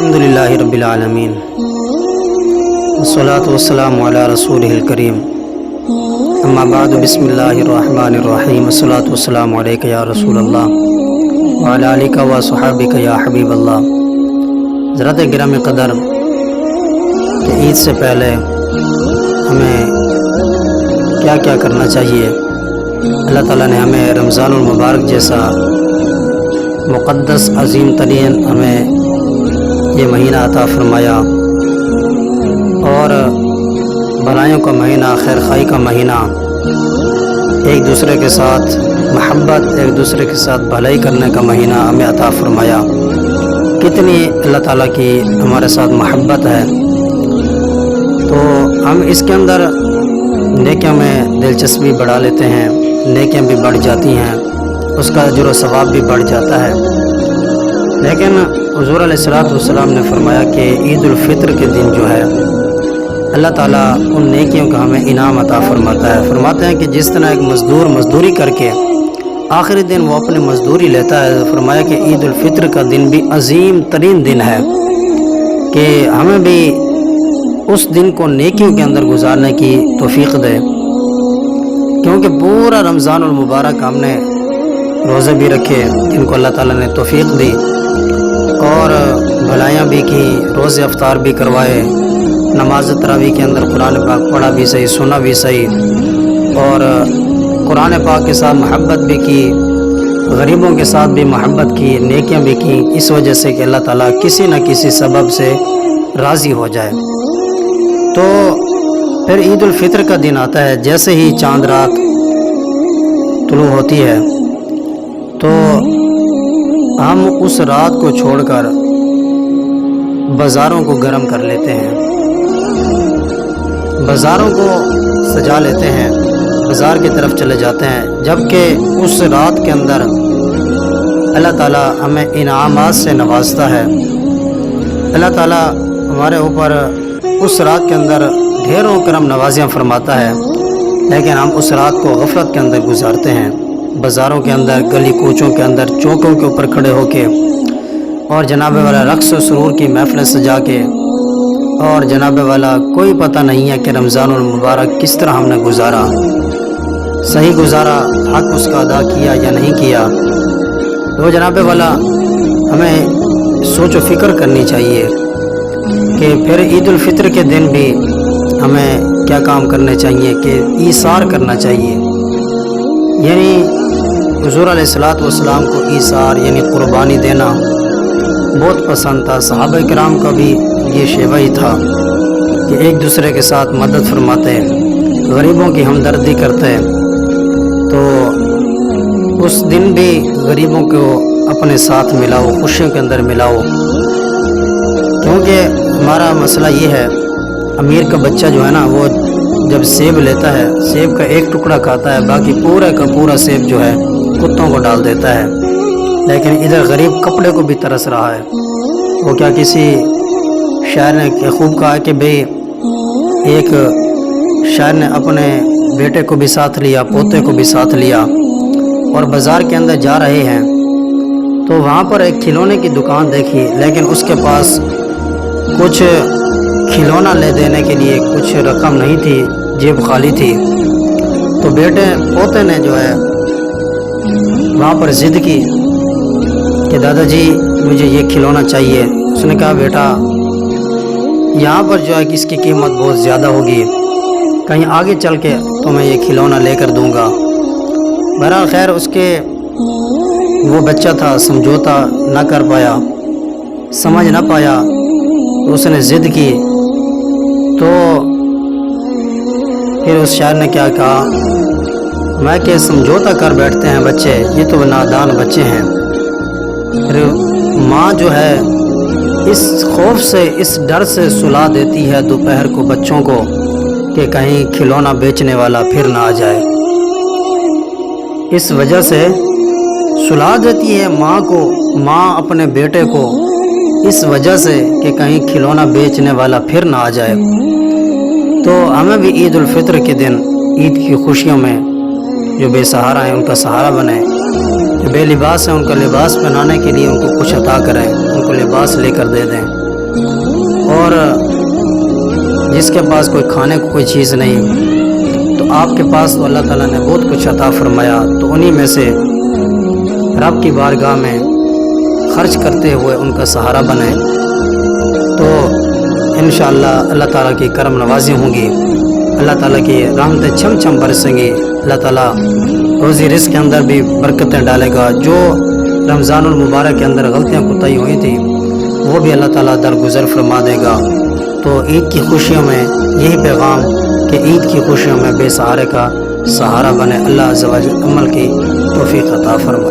الحمدللہ رب العالمین والصلاة والسلام علی رسولہ الکریم اما بعد بسم اللہ الرحمن الرحیم والصلاة والسلام علیک یا رسول اللہ وعلی آلک و صحابک یا حبیب اللہ۔ حضرات گرامی قدر کہ عید سے پہلے ہمیں کیا کیا کرنا چاہیے؟ اللہ تعالیٰ نے ہمیں رمضان المبارک جیسا مقدس عظیم ترین ہمیں یہ مہینہ عطا فرمایا، اور بھلائیوں کا مہینہ، خیر خواہی کا مہینہ، ایک دوسرے کے ساتھ محبت، ایک دوسرے کے ساتھ بھلائی کرنے کا مہینہ ہمیں عطا فرمایا۔ کتنی اللہ تعالیٰ کی ہمارے ساتھ محبت ہے، تو ہم اس کے اندر نیکیوں میں دلچسپی بڑھا لیتے ہیں، نیکیاں بھی بڑھ جاتی ہیں، اس کا اجر و ثواب بھی بڑھ جاتا ہے۔ لیکن حضور علیہ السلام نے فرمایا کہ عید الفطر کے دن جو ہے اللہ تعالیٰ ان نیکیوں کا ہمیں انعام عطا فرماتا ہے۔ فرماتے ہیں کہ جس طرح ایک مزدور مزدوری کر کے آخری دن وہ اپنی مزدوری لیتا ہے، فرمایا کہ عید الفطر کا دن بھی عظیم ترین دن ہے کہ ہمیں بھی اس دن کو نیکیوں کے اندر گزارنے کی توفیق دے، کیونکہ پورا رمضان المبارک ہم نے روزے بھی رکھے جن کو اللہ تعالیٰ نے توفیق دی، اور بھلائیاں بھی کی، روزے افطار بھی کروائے، نماز تراویح کے اندر قرآن پاک پڑھا بھی صحیح، سنا بھی صحیح، اور قرآن پاک کے ساتھ محبت بھی کی، غریبوں کے ساتھ بھی محبت کی، نیکیاں بھی کی، اس وجہ سے کہ اللہ تعالیٰ کسی نہ کسی سبب سے راضی ہو جائے۔ تو پھر عید الفطر کا دن آتا ہے، جیسے ہی چاند رات طلوع ہوتی ہے تو ہم اس رات کو چھوڑ کر بازاروں کو گرم کر لیتے ہیں، بازاروں کو سجا لیتے ہیں، بازار کی طرف چلے جاتے ہیں، جبکہ اس رات کے اندر اللہ تعالیٰ ہمیں انعامات سے نوازتا ہے۔ اللہ تعالیٰ ہمارے اوپر اس رات کے اندر ڈھیروں کرم نوازیاں فرماتا ہے، لیکن ہم اس رات کو غفلت کے اندر گزارتے ہیں، بازاروں کے اندر، گلی کوچوں کے اندر، چوکوں کے اوپر کھڑے ہو کے، اور جناب والا رقص و سرور کی محفلیں سجا کے، اور جناب والا کوئی پتہ نہیں ہے کہ رمضان المبارک کس طرح ہم نے گزارا، صحیح گزارا، حق اس کا ادا کیا یا نہیں کیا۔ تو جناب والا ہمیں سوچ و فکر کرنی چاہیے کہ پھر عید الفطر کے دن بھی ہمیں کیا کام کرنے چاہیے، کہ ایثار کرنا چاہیے، یعنی حضور علیہ السلام کو ایثار یعنی قربانی دینا بہت پسند تھا۔ صحابہ کرام کا بھی یہ شیوہ ہی تھا کہ ایک دوسرے کے ساتھ مدد فرماتے، غریبوں کی ہمدردی کرتے، تو اس دن بھی غریبوں کو اپنے ساتھ ملاؤ، خوشیوں کے اندر ملاؤ، کیونکہ ہمارا مسئلہ یہ ہے، امیر کا بچہ جو ہے نا وہ جب سیب لیتا ہے، سیب کا ایک ٹکڑا کھاتا ہے، باقی پورا کا پورا سیب جو ہے کتوں کو ڈال دیتا ہے، لیکن ادھر غریب کپڑے کو بھی ترس رہا ہے۔ وہ کیا کسی شاعر نے خوب کہا کہ بھئی ایک شاعر نے اپنے بیٹے کو بھی ساتھ لیا، پوتے کو بھی ساتھ لیا، اور بازار کے اندر جا رہے ہیں تو وہاں پر ایک کھلونے کی دکان دیکھی، لیکن اس کے پاس کچھ کھلونا لے دینے کے لیے کچھ رقم نہیں تھی، جیب خالی تھی، تو بیٹے پوتے نے جو ہے وہاں پر ضد کی کہ دادا جی مجھے یہ کھلونا چاہیے۔ اس نے کہا بیٹا یہاں پر جو ہے کہ اس کی قیمت بہت زیادہ ہوگی، کہیں آگے چل کے تو میں یہ کھلونا لے کر دوں گا۔ بہرحال خیر اس کے وہ بچہ تھا، سمجھوتا نہ کر پایا، سمجھ نہ پایا، تو اس نے ضد کی، تو پھر اس شاعر نے کیا کہا، میں کہ سمجھوتا کر بیٹھتے ہیں بچے، یہ تو نادان بچے ہیں۔ پھر ماں جو ہے اس خوف سے، اس ڈر سے سلا دیتی ہے دوپہر کو بچوں کو کہ کہیں کھلونا بیچنے والا پھر نہ آ جائے، اس وجہ سے سلا دیتی ہے ماں کو، ماں اپنے بیٹے کو، اس وجہ سے کہ کہیں کھلونا بیچنے والا پھر نہ آ جائے۔ تو ہمیں بھی عید الفطر کے دن عید کی خوشیوں میں جو بے سہارا ہیں ان کا سہارا بنیں، جو بے لباس ہیں ان کا لباس پہنانے کے لیے ان کو کچھ عطا کریں، ان کو لباس لے کر دے دیں۔ اور جس کے پاس کوئی کھانے کو کوئی چیز نہیں، تو آپ کے پاس تو اللہ تعالیٰ نے بہت کچھ عطا فرمایا، تو انہی میں سے رب کی بارگاہ میں خرچ کرتے ہوئے ان کا سہارا بنیں، تو انشاءاللہ اللہ تعالیٰ کی کرم نوازی ہوں گی، اللہ تعالیٰ کی رحمتیں چھم چھم برسیں گی، اللہ تعالیٰ روزی رزق کے اندر بھی برکتیں ڈالے گا۔ جو رمضان المبارک کے اندر غلطیاں کوتاہی ہوئی تھیں وہ بھی اللہ تعالیٰ درگزر فرما دے گا۔ تو عید کی خوشیوں میں یہی پیغام کہ عید کی خوشیوں میں بے سہارے کا سہارا بنے، اللہ عز و جل عمل کی توفیق عطا فرمائے۔